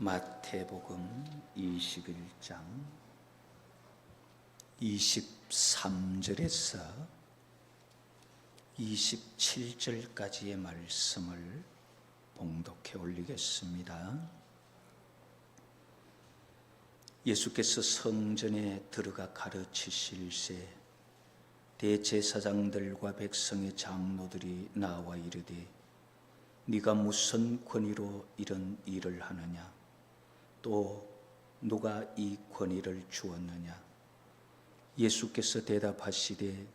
마태복음 21장 23절에서 27절까지의 말씀을 봉독해 올리겠습니다. 예수께서 성전에 들어가 가르치실새 대제사장들과 백성의 장로들이 나와 이르되 네가 무슨 권위로 이런 일을 하느냐? 또 누가 이 권위를 주었느냐? 예수께서 대답하시되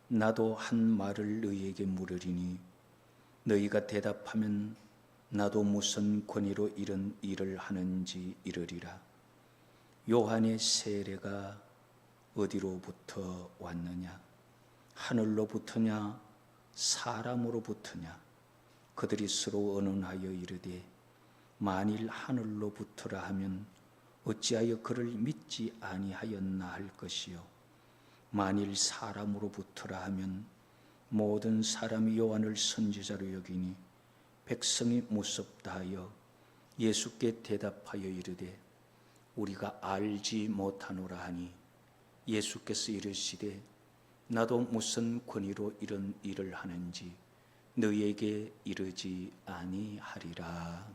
나도 한 말을 너희에게 물으리니 너희가 대답하면 나도 무슨 권위로 이런 일을 하는지 이르리라. 요한의 세례가 어디로부터 왔느냐? 하늘로부터냐 사람으로부터냐? 그들이 서로 언언하여 이르되 만일 하늘로부터라 하면 어찌하여 그를 믿지 아니하였나 할 것이요 만일 사람으로부터라 하면 모든 사람이 요한을 선지자로 여기니 백성이 무섭다 하여 예수께 대답하여 이르되 우리가 알지 못하노라 하니 예수께서 이르시되 나도 무슨 권위로 이런 일을 하는지 너희에게 이르지 아니하리라.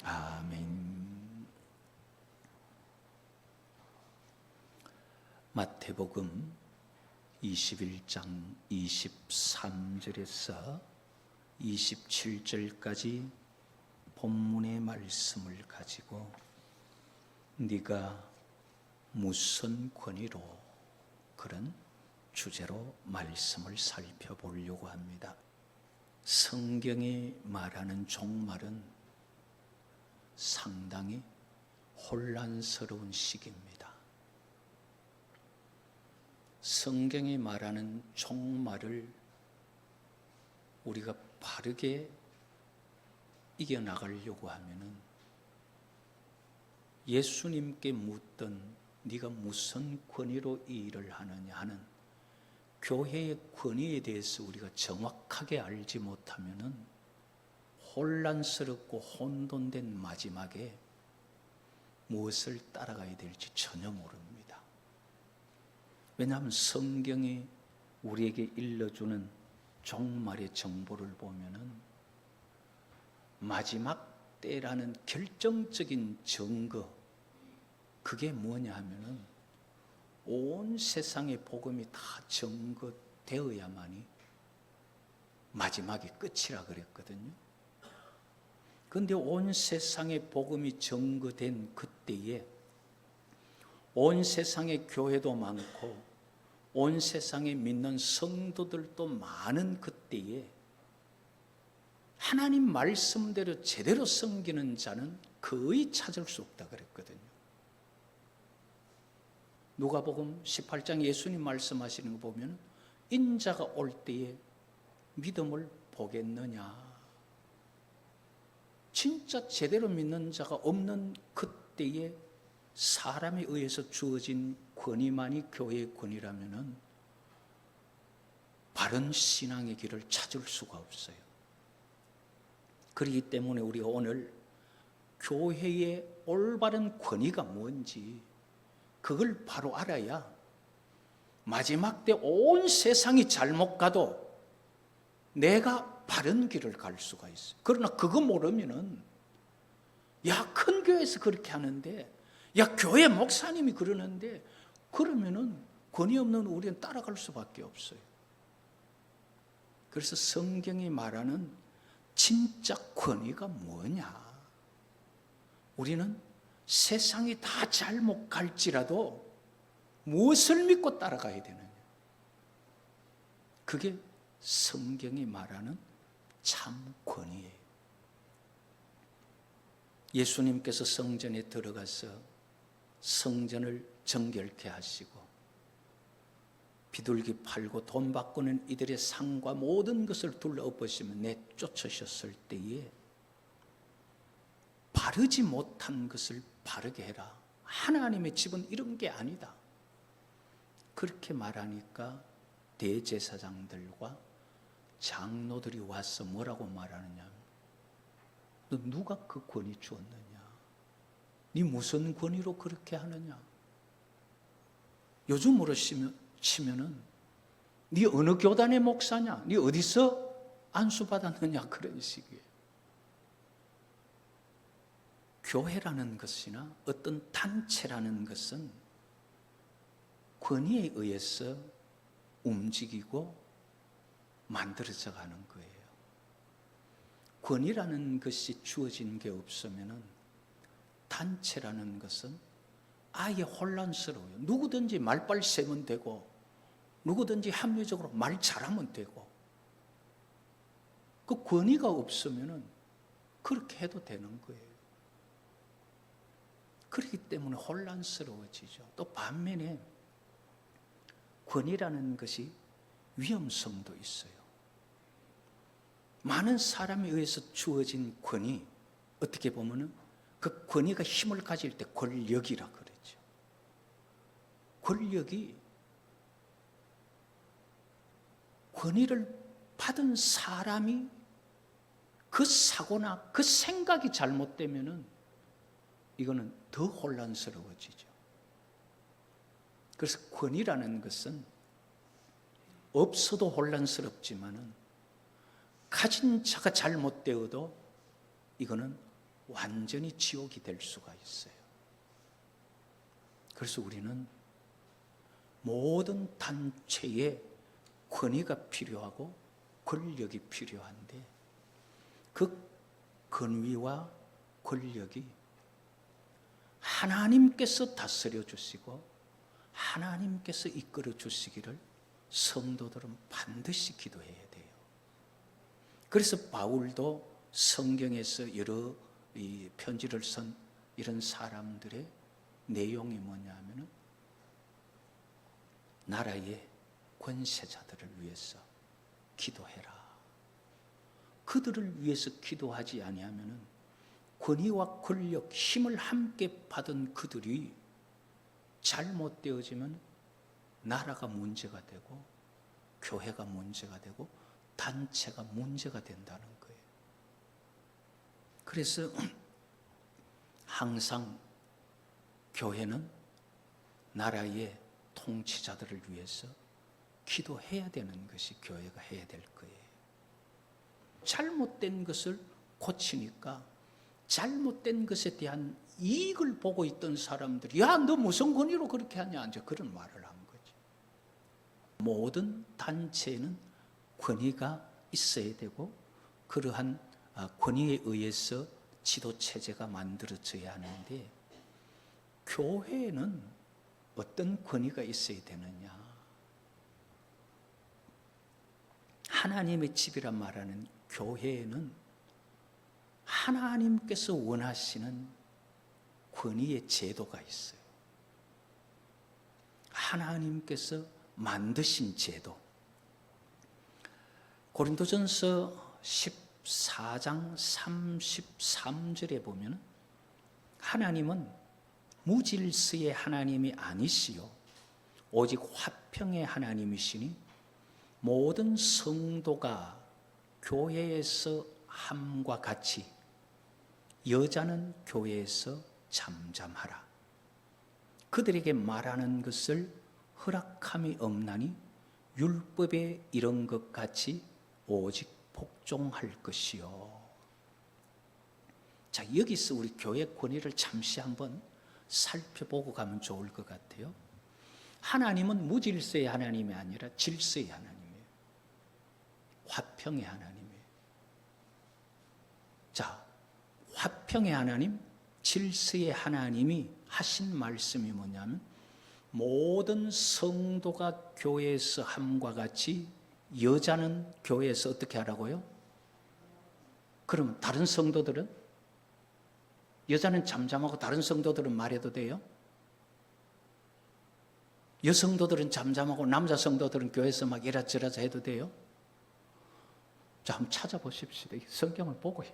아멘. 마태복음 21장 23절에서 27절까지 본문의 말씀을 가지고 네가 무슨 권위로, 그런 주제로 말씀을 살펴보려고 합니다. 성경이 말하는 종말은 상당히 혼란스러운 시기입니다. 성경이 말하는 종말을 우리가 바르게 이겨나가려고 하면은 예수님께 묻던 네가 무슨 권위로 이 일을 하느냐 하는 교회의 권위에 대해서 우리가 정확하게 알지 못하면은 혼란스럽고 혼돈된 마지막에 무엇을 따라가야 될지 전혀 모릅니다. 왜냐하면 성경이 우리에게 일러주는 종말의 정보를 보면은 마지막 때라는 결정적인 증거, 그게 뭐냐 하면은 온 세상의 복음이 다 증거되어야만이 마지막이 끝이라 그랬거든요. 그런데 온 세상의 복음이 증거된 그때에 온 세상의 교회도 많고 온 세상에 믿는 성도들도 많은 그때에 하나님 말씀대로 제대로 섬기는 자는 거의 찾을 수 없다 그랬거든요. 누가복음 18장 예수님 말씀하시는 거 보면 인자가 올 때에 믿음을 보겠느냐? 진짜 제대로 믿는 자가 없는 그때에 사람에 의해서 주어진 권위만이 교회의 권위라면은 바른 신앙의 길을 찾을 수가 없어요. 그렇기 때문에 우리가 오늘 교회의 올바른 권위가 뭔지 그걸 바로 알아야 마지막 때 온 세상이 잘못 가도 내가 바른 길을 갈 수가 있어요. 그러나 그거 모르면은 야, 큰 교회에서 그렇게 하는데, 야, 교회 목사님이 그러는데, 그러면은 권위 없는 우리는 따라갈 수밖에 없어요. 그래서 성경이 말하는 진짜 권위가 뭐냐? 우리는 세상이 다 잘못 갈지라도 무엇을 믿고 따라가야 되느냐? 그게 성경이 말하는 참 권위예요. 예수님께서 성전에 들어가서 성전을 정결케 하시고 비둘기 팔고 돈 바꾸는 이들의 상과 모든 것을 둘러엎으시며 내쫓으셨을 때에 바르지 못한 것을 바르게 해라. 하나님의 집은 이런 게 아니다. 그렇게 말하니까 대제사장들과 장로들이 와서 뭐라고 말하느냐? 너 누가 그 권위 주었느냐? 네 무슨 권위로 그렇게 하느냐? 요즘으로 치면은 네 어느 교단의 목사냐? 네 어디서 안수받았느냐? 그런 식이에요. 교회라는 것이나 어떤 단체라는 것은 권위에 의해서 움직이고 만들어져 가는 거예요. 권위라는 것이 주어진 게 없으면 단체라는 것은 아예 혼란스러워요. 누구든지 말빨 세면 되고 누구든지 합리적으로 말 잘하면 되고 그 권위가 없으면 그렇게 해도 되는 거예요. 그렇기 때문에 혼란스러워지죠. 또 반면에 권위라는 것이 위험성도 있어요. 많은 사람에 의해서 주어진 권위, 어떻게 보면 그 권위가 힘을 가질 때 권력이라 그러죠. 권력이 권위를 받은 사람이 그 사고나 그 생각이 잘못되면은 이거는 더 혼란스러워지죠. 그래서 권위라는 것은 없어도 혼란스럽지만은 가진 자가 잘못되어도 이거는 완전히 지옥이 될 수가 있어요. 그래서 우리는 모든 단체에 권위가 필요하고 권력이 필요한데 그 권위와 권력이 하나님께서 다스려 주시고 하나님께서 이끌어 주시기를 성도들은 반드시 기도해야 돼요. 그래서 바울도 성경에서 여러 이 편지를 쓴 이런 사람들의 내용이 뭐냐 하면은 나라의 권세자들을 위해서 기도해라. 그들을 위해서 기도하지 아니하면은 권위와 권력, 힘을 함께 받은 그들이 잘못되어지면 나라가 문제가 되고 교회가 문제가 되고 단체가 문제가 된다는 거예요. 그래서 항상 교회는 나라의 통치자들을 위해서 기도해야 되는 것이 교회가 해야 될 거예요. 잘못된 것을 고치니까 잘못된 것에 대한 이익을 보고 있던 사람들이 야, 너 무슨 권위로 그렇게 하냐 이제 그런 말을 한 거지. 모든 단체에는 권위가 있어야 되고 그러한 권위에 의해서 지도 체제가 만들어져야 하는데 교회에는 어떤 권위가 있어야 되느냐? 하나님의 집이란 말하는 교회에는 하나님께서 원하시는 권위의 제도가 있어요. 하나님께서 만드신 제도. 고린도전서 14장 33절에 보면 하나님은 무질서의 하나님이 아니시요 오직 화평의 하나님이시니 모든 성도가 교회에서 함과 같이 여자는 교회에서 잠잠하라. 그들에게 말하는 것을 허락함이 없나니 율법에 이런 것 같이 오직 복종할 것이요. 자, 여기서 우리 교회 권위를 잠시 한번 살펴보고 가면 좋을 것 같아요. 하나님은 무질서의 하나님이 아니라 질서의 하나님이에요. 화평의 하나님이에요. 자, 화평의 하나님, 질서의 하나님이 하신 말씀이 뭐냐면 모든 성도가 교회에서 함과 같이 여자는 교회에서 어떻게 하라고요? 그럼 다른 성도들은? 여자는 잠잠하고 다른 성도들은 말해도 돼요? 여성도들은 잠잠하고 남자 성도들은 교회에서 막 이라저라자 해도 돼요? 자, 한번 찾아보십시오. 성경을 보고요.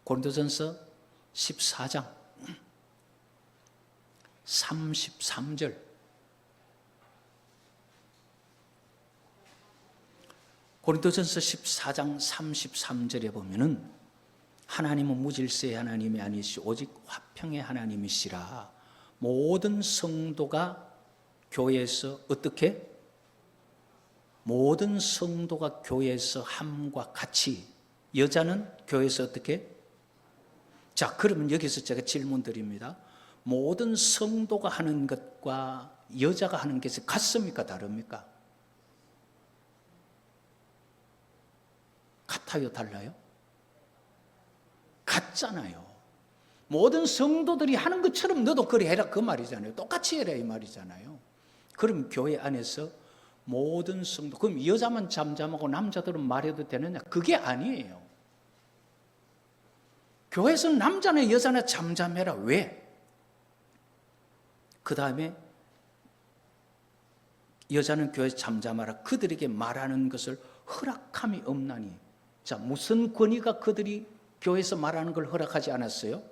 고린도전서 14장 33절. 고린도전서 14장 33절에 보면은 하나님은 무질서의 하나님이 아니시 오직 화평의 하나님이시라. 모든 성도가 교회에서 어떻게? 모든 성도가 교회에서 함과 같이, 여자는 교회에서 어떻게? 자, 그러면 여기서 제가 질문 드립니다. 모든 성도가 하는 것과 여자가 하는 것이 같습니까? 다릅니까? 같아요? 달라요? 같잖아요. 모든 성도들이 하는 것처럼 너도 그래 해라 그 말이잖아요. 똑같이 해라 이 말이잖아요. 그럼 교회 안에서 모든 성도, 그럼 여자만 잠잠하고 남자들은 말해도 되느냐? 그게 아니에요. 교회에서는 남자나 여자나 잠잠해라. 왜? 그 다음에 여자는 교회에서 잠잠하라. 그들에게 말하는 것을 허락함이 없나니. 자, 무슨 권위가 그들이 교회에서 말하는 걸 허락하지 않았어요?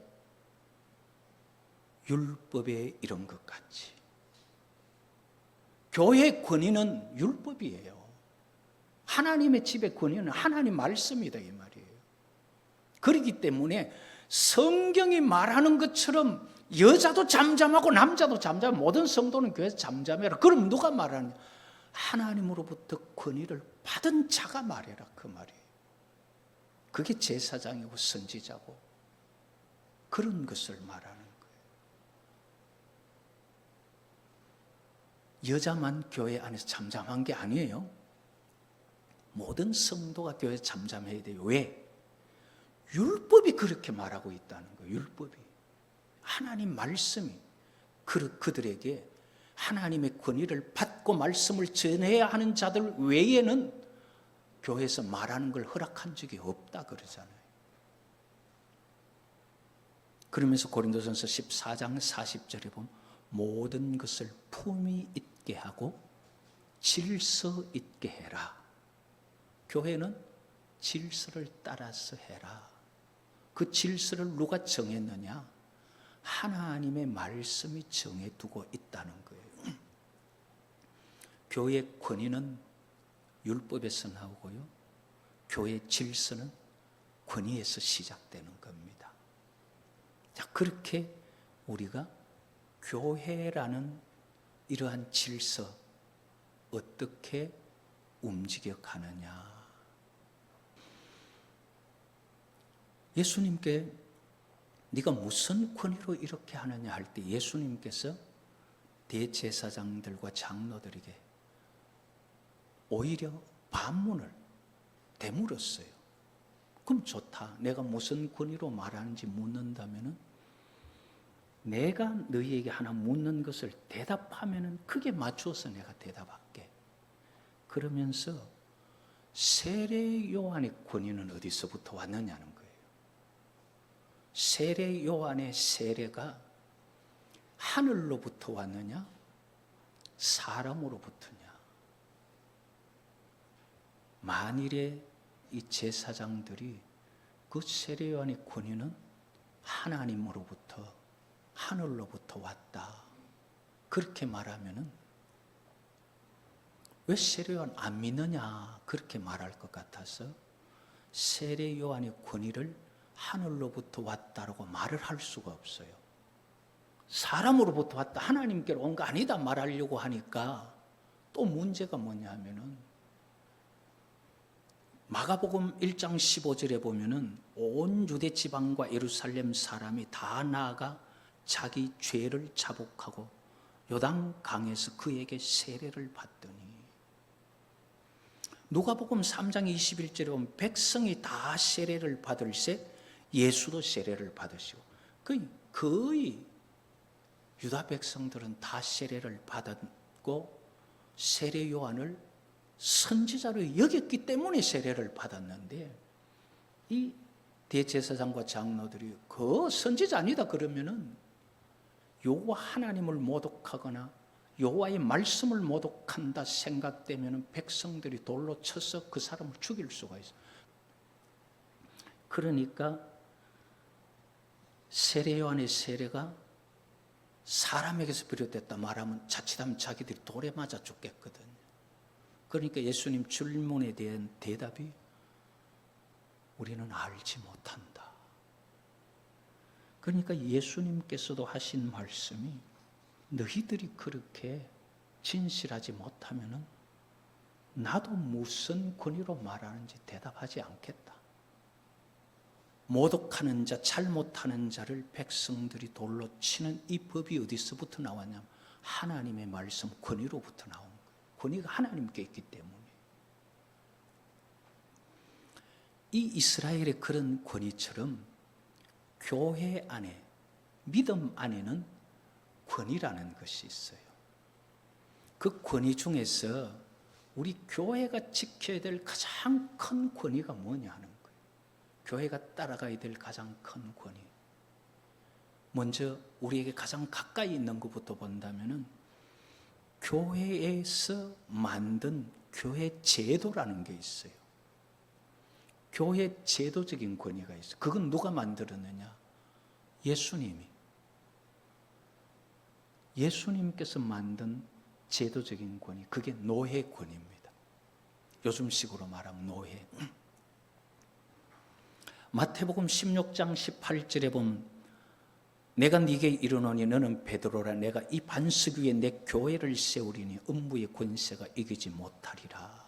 율법에 이런 것 같이. 교회의 권위는 율법이에요. 하나님의 집의 권위는 하나님 말씀이다 이 말이에요. 그렇기 때문에 성경이 말하는 것처럼 여자도 잠잠하고 남자도 잠잠하고 모든 성도는 교회에서 잠잠해라. 그럼 누가 말하느냐? 하나님으로부터 권위를 받은 자가 말해라 그 말이에요. 그게 제사장이고 선지자고 그런 것을 말하는 거예요. 여자만 교회 안에서 잠잠한 게 아니에요. 모든 성도가 교회에서 잠잠해야 돼요. 왜? 율법이 그렇게 말하고 있다는 거예요. 율법이. 하나님 말씀이 그들에게 하나님의 권위를 받고 말씀을 전해야 하는 자들 외에는 교회에서 말하는 걸 허락한 적이 없다 그러잖아요. 그러면서 고린도전서 14장 40절에 보면 모든 것을 품위 있게 하고 질서 있게 해라. 교회는 질서를 따라서 해라. 그 질서를 누가 정했느냐? 하나님의 말씀이 정해두고 있다는 거예요. 교회의 권위는 율법에서 나오고요. 교회의 질서는 권위에서 시작되는 겁니다. 자, 그렇게 우리가 교회라는 이러한 질서 어떻게 움직여 가느냐? 예수님께 네가 무슨 권위로 이렇게 하느냐 할 때 예수님께서 대제사장들과 장로들에게 오히려 반문을 되물었어요. 그럼 좋다. 내가 무슨 권위로 말하는지 묻는다면은 내가 너희에게 하나 묻는 것을 대답하면은 크게 맞추어서 내가 대답할게. 그러면서 세례 요한의 권위는 어디서부터 왔느냐는 거예요. 세례 요한의 세례가 하늘로부터 왔느냐? 사람으로부터냐? 만일에 이 제사장들이 그 세례 요한의 권위는 하나님으로부터 하늘로부터 왔다 그렇게 말하면은 왜 세례 요한 안 믿느냐 그렇게 말할 것 같아서 세례 요한의 권위를 하늘로부터 왔다라고 말을 할 수가 없어요. 사람으로부터 왔다 하나님께로 온 거 아니다 말하려고 하니까 또 문제가 뭐냐 하면은 마가복음 1장 15절에 보면은 온 유대 지방과 예루살렘 사람이 다 나아가 자기 죄를 자복하고 요단 강에서 그에게 세례를 받더니 누가복음 3장 21절에 보면 백성이 다 세례를 받을새 예수도 세례를 받으시고 거의 유다 백성들은 다 세례를 받았고 세례 요한을 선지자로 여겼기 때문에 세례를 받았는데 이 대제사장과 장로들이 그 선지자 아니다 그러면은 여호와 하나님을 모독하거나 여호와의 말씀을 모독한다 생각되면은 백성들이 돌로 쳐서 그 사람을 죽일 수가 있어요. 그러니까 세례 요한의 세례가 사람에게서 비롯됐다 말하면 자칫하면 자기들이 돌에 맞아 죽겠거든요. 그러니까 예수님 질문에 대한 대답이 우리는 알지 못한다. 그러니까 예수님께서도 하신 말씀이 너희들이 그렇게 진실하지 못하면은 나도 무슨 권위로 말하는지 대답하지 않겠다. 모독하는 자, 잘못하는 자를 백성들이 돌로 치는 이 법이 어디서부터 나왔냐면 하나님의 말씀 권위로부터 나온 거예요. 권위가 하나님께 있기 때문에. 이 이스라엘의 그런 권위처럼 교회 안에, 믿음 안에는 권위라는 것이 있어요. 그 권위 중에서 우리 교회가 지켜야 될 가장 큰 권위가 뭐냐 하는 거예요. 교회가 따라가야 될 가장 큰 권위. 먼저 우리에게 가장 가까이 있는 것부터 본다면은 교회에서 만든 교회 제도라는 게 있어요. 교회 제도적인 권위가 있어요. 그건 누가 만들었느냐? 예수님께서 만든 제도적인 권위, 그게 노예 권위입니다. 요즘식으로 말하면 노예. 마태복음 16장 18절에 보면 내가 네게 이르노니 너는 베드로라 내가 이 반석 위에 내 교회를 세우리니 음부의 권세가 이기지 못하리라.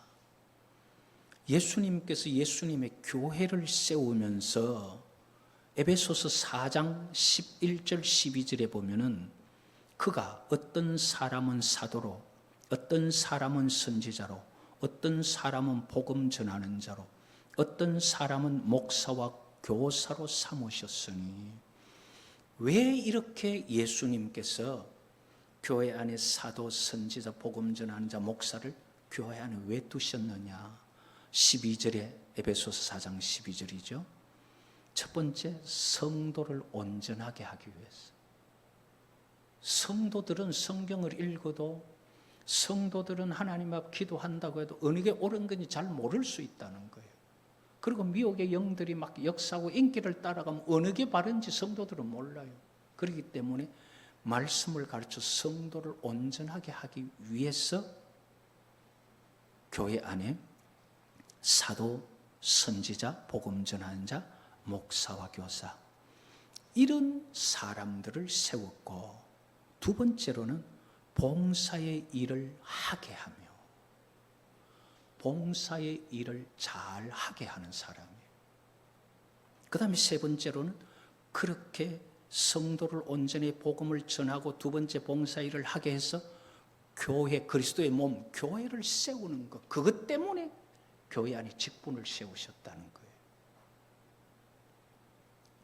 예수님께서 예수님의 교회를 세우면서 에베소서 4장 11절 12절에 보면은 그가 어떤 사람은 사도로, 어떤 사람은 선지자로, 어떤 사람은 복음 전하는 자로, 어떤 사람은 목사와 교사로 삼으셨으니, 왜 이렇게 예수님께서 교회 안에 사도, 선지자, 복음 전하는 자, 목사를 교회 안에 왜 두셨느냐? 12절에 에베소서 4장 12절이죠. 첫 번째, 성도를 온전하게 하기 위해서. 성도들은 성경을 읽어도, 성도들은 하나님 앞 기도한다고 해도 어느 게 옳은 건지 잘 모를 수 있다는 거예요. 그리고 미혹의 영들이 막 역사하고 인기를 따라가면 어느 게 바른지 성도들은 몰라요. 그렇기 때문에 말씀을 가르쳐 성도를 온전하게 하기 위해서 교회 안에 사도, 선지자, 복음 전하는 자, 목사와 교사, 이런 사람들을 세웠고, 두 번째로는 봉사의 일을 하게 하며 봉사의 일을 잘 하게 하는 사람이에요. 그 다음에 세 번째로는 그렇게 성도를 온전히 복음을 전하고 두 번째 봉사 일을 하게 해서 교회, 그리스도의 몸, 교회를 세우는 것, 그것 때문에 교회 안에 직분을 세우셨다는 거예요.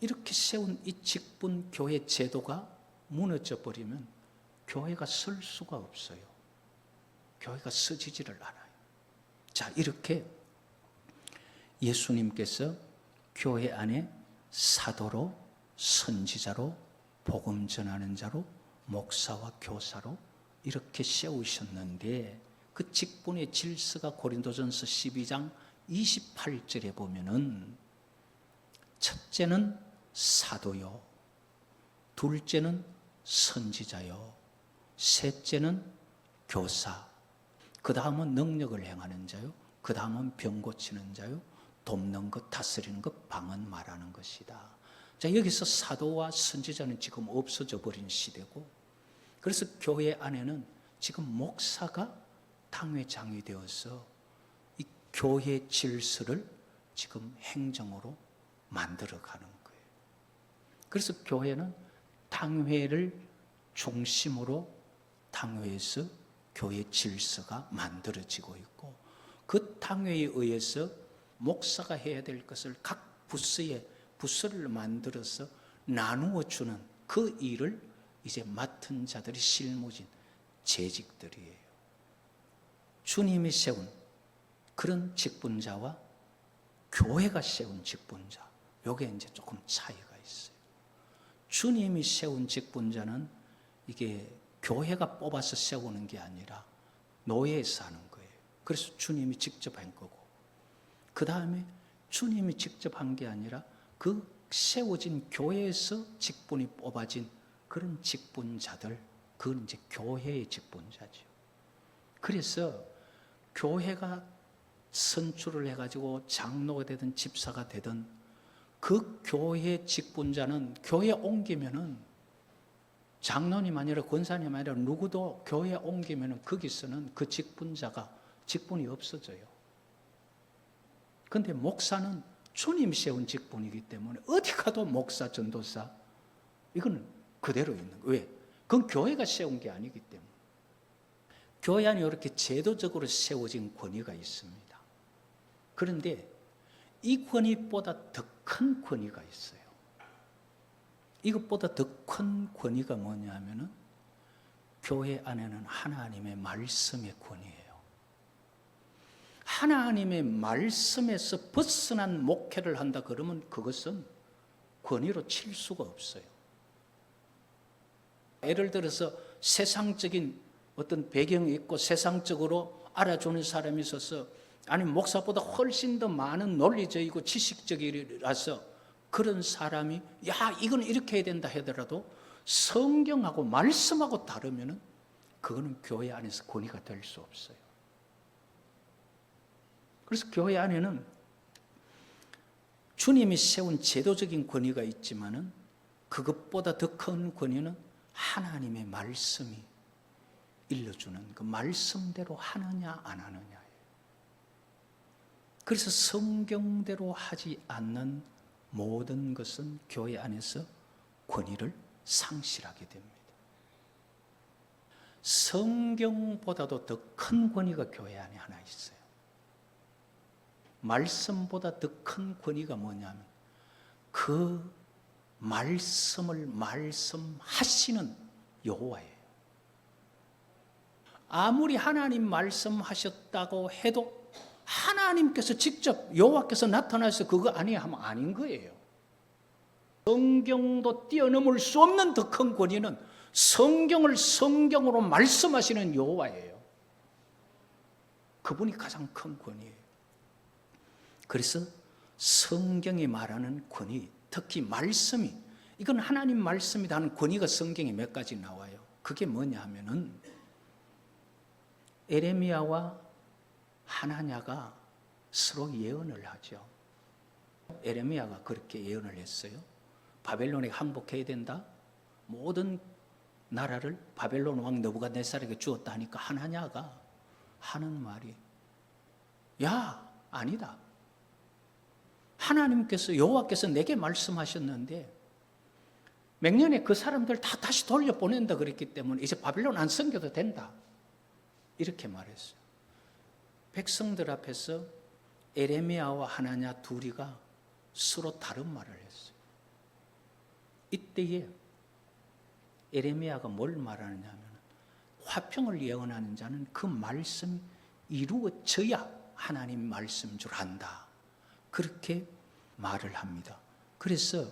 이렇게 세운 이 직분 교회 제도가 무너져 버리면 교회가 설 수가 없어요. 교회가 서지지를 않아요. 자, 이렇게 예수님께서 교회 안에 사도로, 선지자로, 복음 전하는 자로, 목사와 교사로 이렇게 세우셨는데, 그 직분의 질서가 고린도전서 12장 28절에 보면은 첫째는 사도요, 둘째는 선지자요, 셋째는 교사, 그 다음은 능력을 행하는 자요, 그 다음은 병 고치는 자요, 돕는 것, 다스리는 것, 방언 말하는 것이다. 자, 여기서 사도와 선지자는 지금 없어져 버린 시대고, 그래서 교회 안에는 지금 목사가 당회장이 되어서 이 교회 질서를 지금 행정으로 만들어가는 거예요. 그래서 교회는 당회를 중심으로 당회에서 교회 질서가 만들어지고 있고, 그 당회에 의해서 목사가 해야 될 것을 각 부서에 부서를 만들어서 나누어 주는 그 일을 이제 맡은 자들이 실무진 재직들이에요. 주님이 세운 그런 직분자와 교회가 세운 직분자, 요게 이제 조금 차이가 있어요. 주님이 세운 직분자는 이게 교회가 뽑아서 세우는 게 아니라 노예에서 하는 거예요. 그래서 주님이 직접 한 거고, 그 다음에 주님이 직접 한 게 아니라 그 세워진 교회에서 직분이 뽑아진 그런 직분자들, 그건 이제 교회의 직분자죠. 그래서 교회가 선출을 해가지고 장로가 되든 집사가 되든 그 교회 직분자는 교회에 옮기면은 장로님 아니라 권사님 아니라 누구도 교회에 옮기면은 거기서는 그 직분자가 직분이 없어져요. 근데 목사는 주님이 세운 직분이기 때문에 어디 가도 목사, 전도사 이거는 그대로 있는 거예요. 왜? 그건 교회가 세운 게 아니기 때문에. 교회 안에 이렇게 제도적으로 세워진 권위가 있습니다. 그런데 이 권위보다 더 큰 권위가 있어요. 이것보다 더 큰 권위가 뭐냐 하면은 교회 안에는 하나님의 말씀의 권위예요. 하나님의 말씀에서 벗어난 목회를 한다 그러면 그것은 권위로 칠 수가 없어요. 예를 들어서 세상적인 어떤 배경이 있고 세상적으로 알아주는 사람이 있어서 아니면 목사보다 훨씬 더 많은 논리적이고 지식적이라서 그런 사람이 야 이건 이렇게 해야 된다 하더라도 성경하고 말씀하고 다르면은 그거는 교회 안에서 권위가 될 수 없어요. 그래서 교회 안에는 주님이 세운 제도적인 권위가 있지만은 그것보다 더 큰 권위는 하나님의 말씀이 일러주는 그 말씀대로 하느냐 안 하느냐예요. 그래서 성경대로 하지 않는 모든 것은 교회 안에서 권위를 상실하게 됩니다. 성경보다도 더 큰 권위가 교회 안에 하나 있어요. 말씀보다 더 큰 권위가 뭐냐면 그 말씀을 말씀하시는 여호와예요. 아무리 하나님 말씀하셨다고 해도 하나님께서 직접 여호와께서 나타나서 그거 아니야 하면 아닌 거예요. 성경도 뛰어넘을 수 없는 더 큰 권위는 성경을 성경으로 말씀하시는 여호와예요. 그분이 가장 큰 권위예요. 그래서 성경이 말하는 권위, 특히 말씀이 이건 하나님 말씀이다 하는 권위가 성경에 몇 가지 나와요. 그게 뭐냐 하면은 에레미야와 하나냐가 서로 예언을 하죠. 에레미야가 그렇게 예언을 했어요. 바벨론에 항복해야 된다. 모든 나라를 바벨론 왕 느부갓네살에게 주었다 하니까 하나냐가 하는 말이 야 아니다. 하나님께서 여호와께서 내게 말씀하셨는데 몇 년에 그 사람들 다 다시 돌려보낸다 그랬기 때문에 이제 바벨론 안 섬겨도 된다. 이렇게 말했어요. 백성들 앞에서 에레미야와 하나냐 둘이가 서로 다른 말을 했어요. 이때에 에레미야가 뭘 말하느냐 하면 화평을 예언하는 자는 그 말씀이 이루어져야 하나님 말씀인 줄 안다. 그렇게 말을 합니다. 그래서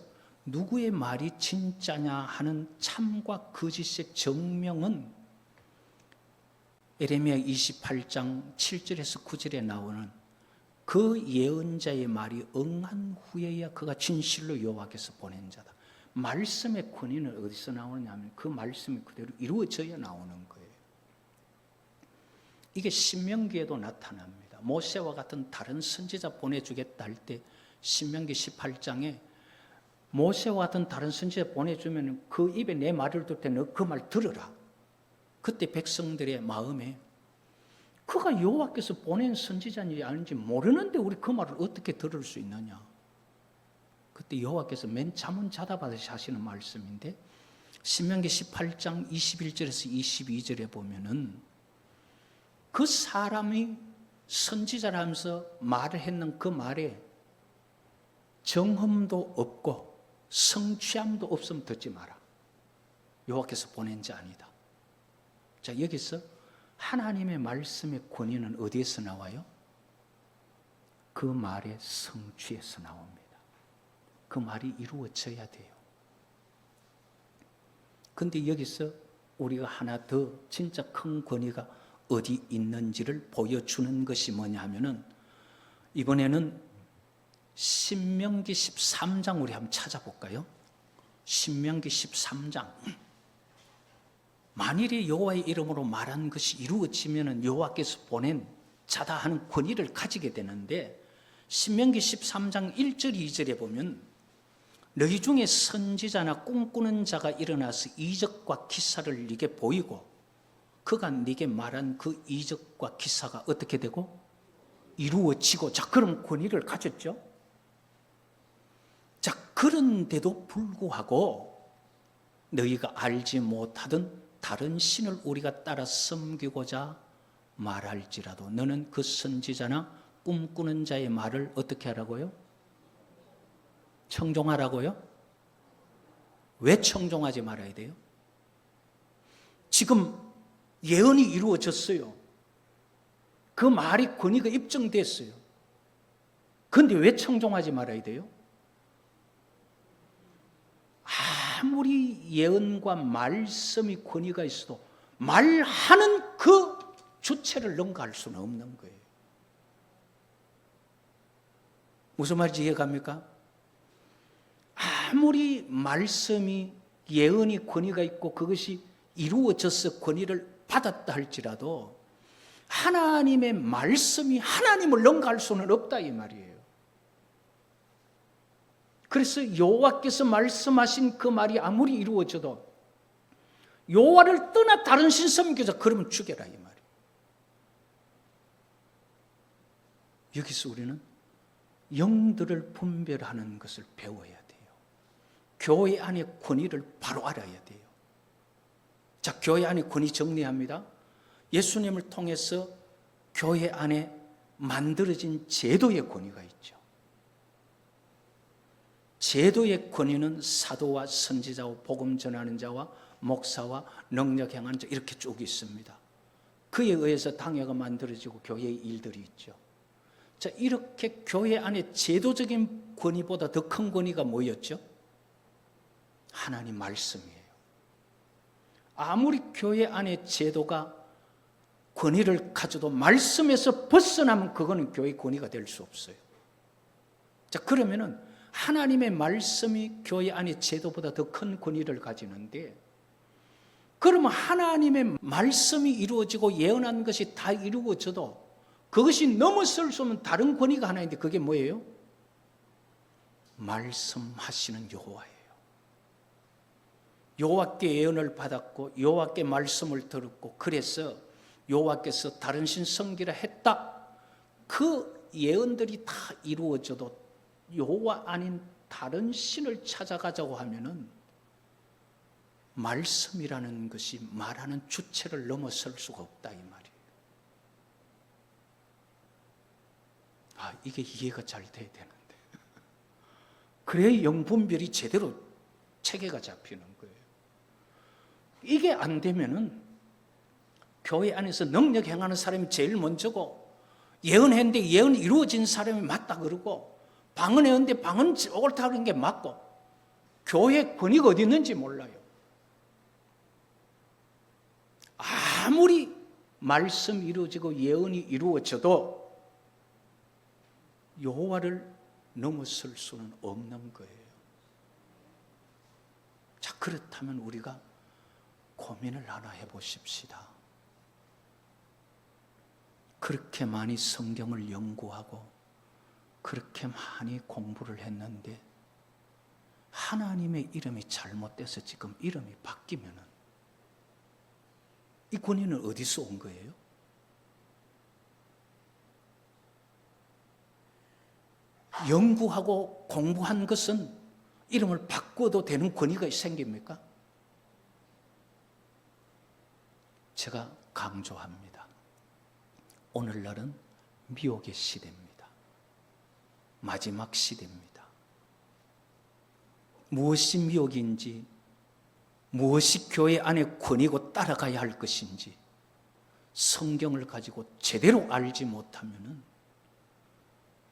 누구의 말이 진짜냐 하는 참과 거짓의 정명은 에레미야 28장 7절에서 9절에 나오는 그 예언자의 말이 응한 후에야 그가 진실로 여호와께서 보낸 자다. 말씀의 권위는 어디서 나오느냐 하면 그 말씀이 그대로 이루어져야 나오는 거예요. 이게 신명기에도 나타납니다. 모세와 같은 다른 선지자 보내주겠다 할 때 신명기 18장에 모세와 같은 다른 선지자 보내주면 그 입에 내 말을 둘 때 너 그 말 들으라. 그때 백성들의 마음에 그가 여호와께서 보낸 선지자인지 아닌지 모르는데 우리 그 말을 어떻게 들을 수 있느냐. 그때 여호와께서 맨 잠은 자다 받으시 하시는 말씀인데 신명기 18장 21절에서 22절에 보면은 그 사람이 선지자라면서 말을 했는 그 말에 정흠도 없고 성취함도 없으면 듣지 마라. 여호와께서 보낸 자 아니다. 자, 여기서 하나님의 말씀의 권위는 어디에서 나와요? 그 말의 성취에서 나옵니다. 그 말이 이루어져야 돼요. 근데 여기서 우리가 하나 더 진짜 큰 권위가 어디 있는지를 보여주는 것이 뭐냐 하면은 이번에는 신명기 13장 우리 한번 찾아볼까요? 신명기 13장. 만일에 여호와의 이름으로 말한 것이 이루어지면은 여호와께서 보낸 자다 하는 권위를 가지게 되는데 신명기 13장 1절 2절에 보면 너희 중에 선지자나 꿈꾸는 자가 일어나서 이적과 기사를 네게 보이고 그가 네게 말한 그 이적과 기사가 어떻게 되고 이루어지고, 자, 그런 권위를 가졌죠. 자, 그런데도 불구하고 너희가 알지 못하던 다른 신을 우리가 따라 섬기고자 말할지라도 너는 그 선지자나 꿈꾸는 자의 말을 어떻게 하라고요? 청종하라고요? 왜 청종하지 말아야 돼요? 지금 예언이 이루어졌어요. 그 말이 권위가 입증됐어요. 그런데 왜 청종하지 말아야 돼요? 아무리 예언과 말씀이 권위가 있어도 말하는 그 주체를 능가할 수는 없는 거예요. 무슨 말인지 이해갑니까? 아무리 말씀이 예언이 권위가 있고 그것이 이루어져서 권위를 받았다 할지라도 하나님의 말씀이 하나님을 능가할 수는 없다 이 말이에요. 그래서 여호와께서 말씀하신 그 말이 아무리 이루어져도 여호와를 떠나 다른 신 섬기자 그러면 죽여라 이 말이에요. 여기서 우리는 영들을 분별하는 것을 배워야 돼요. 교회 안의 권위를 바로 알아야 돼요. 자, 교회 안의 권위 정리합니다. 예수님을 통해서 교회 안에 만들어진 제도의 권위가 있죠. 제도의 권위는 사도와 선지자와 복음 전하는 자와 목사와 능력 행하는 자 이렇게 쭉 있습니다. 그에 의해서 당회가 만들어지고 교회의 일들이 있죠. 자, 이렇게 교회 안에 제도적인 권위보다 더 큰 권위가 뭐였죠? 하나님 말씀이에요. 아무리 교회 안에 제도가 권위를 가져도 말씀에서 벗어나면 그거는 교회 권위가 될 수 없어요. 자, 그러면은 하나님의 말씀이 교회 안의 제도보다 더 큰 권위를 가지는데, 그러면 하나님의 말씀이 이루어지고 예언한 것이 다 이루어져도 그것이 넘어설 수 없는 다른 권위가 하나 있는데 그게 뭐예요? 말씀하시는 여호와예요. 여호와께 예언을 받았고 여호와께 말씀을 들었고 그래서 여호와께서 다른 신 섬기라 했다. 그 예언들이 다 이루어져도 여호와 아닌 다른 신을 찾아가자고 하면은 말씀이라는 것이 말하는 주체를 넘어설 수가 없다 이 말이에요. 이게 이해가 잘 돼야 되는데 그래야 영분별이 제대로 체계가 잡히는 거예요. 이게 안 되면은 교회 안에서 능력 행하는 사람이 제일 먼저고, 예언했는데 예언이 이루어진 사람이 맞다 그러고, 방언했는데 방언 옳다 그런 게 맞고, 교회 권위가 어디 있는지 몰라요. 아무리 말씀이 이루어지고 예언이 이루어져도 여호와를 넘어설 수는 없는 거예요. 자, 그렇다면 우리가 고민을 하나 해보십시다. 그렇게 많이 성경을 연구하고 그렇게 많이 공부를 했는데 하나님의 이름이 잘못돼서 지금 이름이 바뀌면은 이 권위는 어디서 온 거예요? 연구하고 공부한 것은 이름을 바꿔도 되는 권위가 생깁니까? 제가 강조합니다. 오늘날은 미혹의 시대입니다. 마지막 시대입니다. 무엇이 미혹인지, 무엇이 교회 안에 권위고 따라가야 할 것인지 성경을 가지고 제대로 알지 못하면은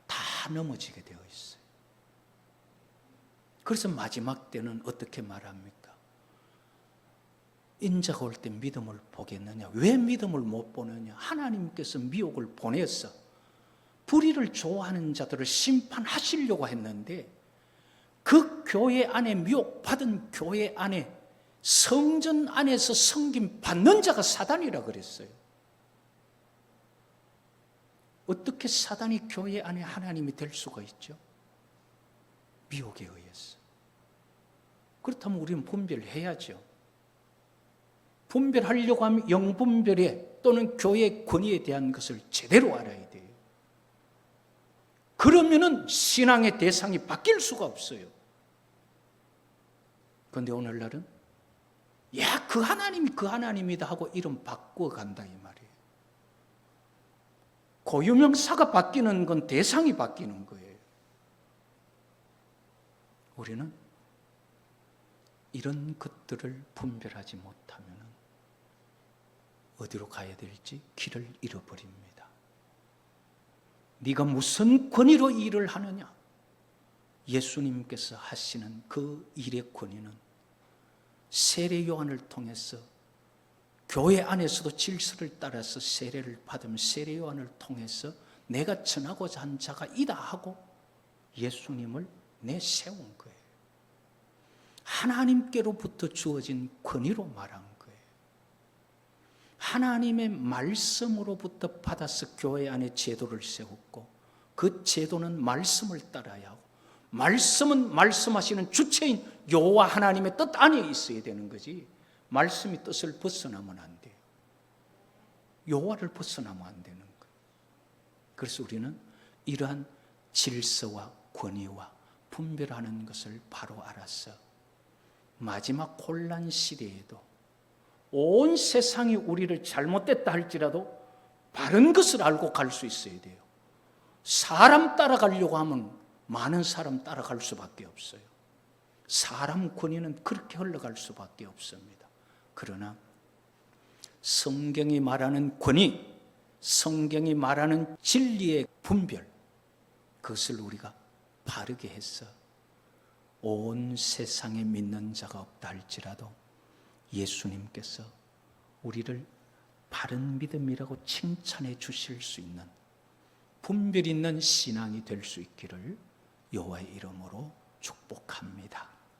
다 넘어지게 되어 있어요. 그래서 마지막 때는 어떻게 말합니까? 인자가 올 때 믿음을 보겠느냐? 왜 믿음을 못 보느냐? 하나님께서 미혹을 보내서 불의를 좋아하는 자들을 심판하시려고 했는데 그 교회 안에 미혹받은 교회 안에 성전 안에서 섬김 받는 자가 사단이라 그랬어요. 어떻게 사단이 교회 안에 하나님이 될 수가 있죠? 미혹에 의해서. 그렇다면 우리는 분별해야죠. 분별하려고 하면 영분별에 또는 교회의 권위에 대한 것을 제대로 알아야 돼요. 그러면은 신앙의 대상이 바뀔 수가 없어요. 그런데 오늘날은 야, 그 하나님이 그 하나님이다 하고 이름 바꿔간다 이 말이에요. 고유명사가 바뀌는 건 대상이 바뀌는 거예요. 우리는 이런 것들을 분별하지 못하면 어디로 가야 될지 길을 잃어버립니다. 네가 무슨 권위로 일을 하느냐? 예수님께서 하시는 그 일의 권위는 세례 요한을 통해서 교회 안에서도 질서를 따라서 세례를 받으면 세례 요한을 통해서 내가 전하고자 한 자가 이다 하고 예수님을 내세운 거예요. 하나님께로부터 주어진 권위로 말한 거예요. 하나님의 말씀으로부터 받아서 교회 안에 제도를 세웠고 그 제도는 말씀을 따라야 하고 말씀은 말씀하시는 주체인 여호와 하나님의 뜻 안에 있어야 되는 거지 말씀이 뜻을 벗어나면 안 돼요. 여호와를 벗어나면 안 되는 거예요. 그래서 우리는 이러한 질서와 권위와 분별하는 것을 바로 알아서 마지막 혼란 시대에도 온 세상이 우리를 잘못됐다 할지라도 바른 것을 알고 갈 수 있어야 돼요. 사람 따라가려고 하면 많은 사람 따라갈 수밖에 없어요. 사람 권위는 그렇게 흘러갈 수밖에 없습니다. 그러나 성경이 말하는 권위, 성경이 말하는 진리의 분별, 그것을 우리가 바르게 해서 온 세상에 믿는 자가 없다 할지라도 예수님께서 우리를 바른 믿음이라고 칭찬해 주실 수 있는 분별 있는 신앙이 될 수 있기를 여호와의 이름으로 축복합니다.